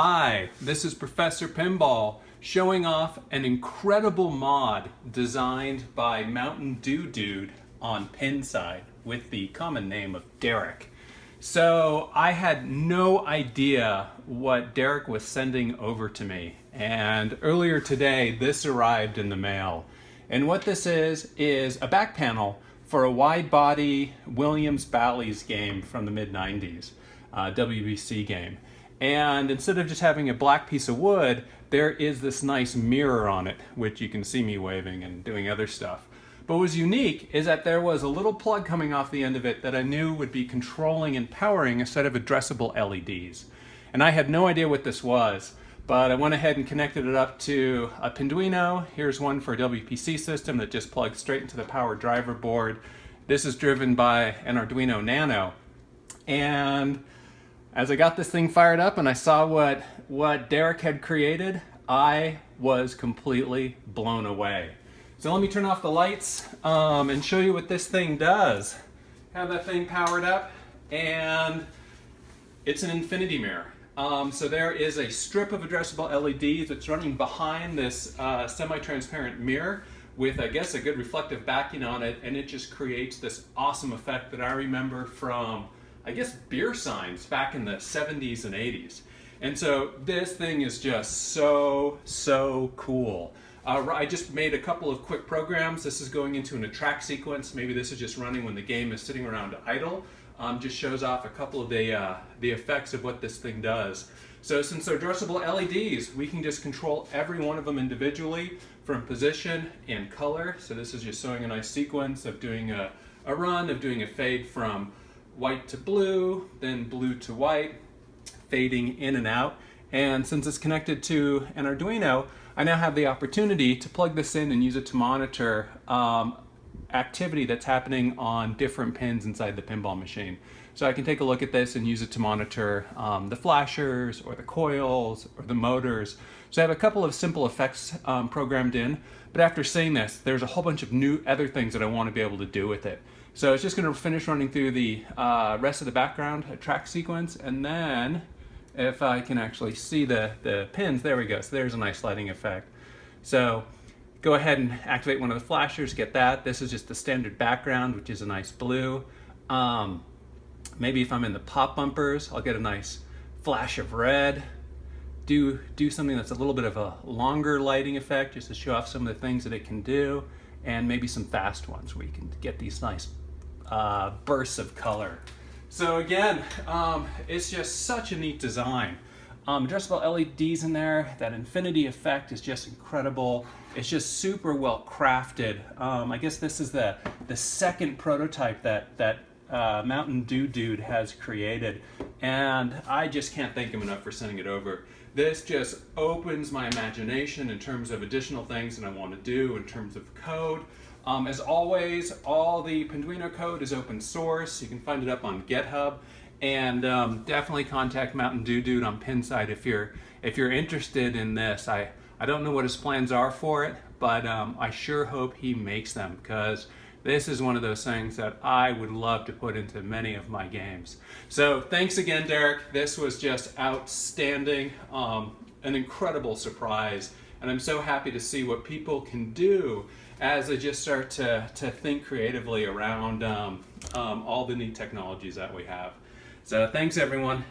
Hi, this is Professor Pinball showing off an incredible mod designed by Mountain Dew Dude on Pinside with the common name of Derek. So I had no idea what Derek was sending over to me, and earlier today this arrived in the mail. And what this is a back panel for a wide body Williams Bally's game from the mid-90s, WBC game. And instead of just having a black piece of wood, there is this nice mirror on it, which you can see me waving and doing other stuff. But what was unique is that there was a little plug coming off the end of it that I knew would be controlling and powering a set of addressable LEDs. And I had no idea what this was, but I went ahead and connected it up to a Pinduino. Here's one for a WPC system that just plugs straight into the power driver board. This is driven by an Arduino Nano. And as I got this thing fired up and I saw what Derek had created, I was completely blown away. So let me turn off the lights and show you what this thing does. Have that thing powered up, and it's an infinity mirror. So there is a strip of addressable LEDs that's running behind this semi-transparent mirror with, I guess, a good reflective backing on it, and it just creates this awesome effect that I remember from, I guess, beer signs back in the 70s and 80s. And so this thing is just so cool. I just made a couple of quick programs. This is going into an attract sequence. Maybe this is just running when the game is sitting around idle. Just shows off a couple of the effects of what this thing does. So since they're addressable LEDs, we can just control every one of them individually from position and color. So this is just showing a nice sequence of doing a run, of doing a fade from white to blue, then blue to white, fading in and out. And since it's connected to an Arduino, I now have the opportunity to plug this in and use it to monitor activity that's happening on different pins inside the pinball machine. So I can take a look at this and use it to monitor the flashers or the coils or the motors. So I have a couple of simple effects programmed in, but after seeing this, there's a whole bunch of new other things that I want to be able to do with it. So it's just going to finish running through the rest of the background track sequence, and then if I can actually see the pins, there we go. So there's a nice lighting effect. So go ahead and activate one of the flashers, get that. This is just the standard background, which is a nice blue. Maybe if I'm in the pop bumpers, I'll get a nice flash of red. Do something that's a little bit of a longer lighting effect, just to show off some of the things that it can do, and maybe some fast ones where you can get these nice bursts of color. So again, it's just such a neat design. Addressable LEDs in there, that infinity effect is just incredible. It's just super well crafted. I guess this is the second prototype that Mountain Dew Dude has created, and I just can't thank him enough for sending it over. This just opens my imagination in terms of additional things that I want to do in terms of code. As always, all the Pinduino code is open source. You can find it up on GitHub, and definitely contact Mountain Dew Dude on Pinside if you're interested in this. I don't know what his plans are for it, but I sure hope he makes them, because this is one of those things that I would love to put into many of my games. So thanks again, Derek. This was just outstanding, an incredible surprise, and I'm so happy to see what people can do as they just start to think creatively around all the neat technologies that we have. So thanks, everyone.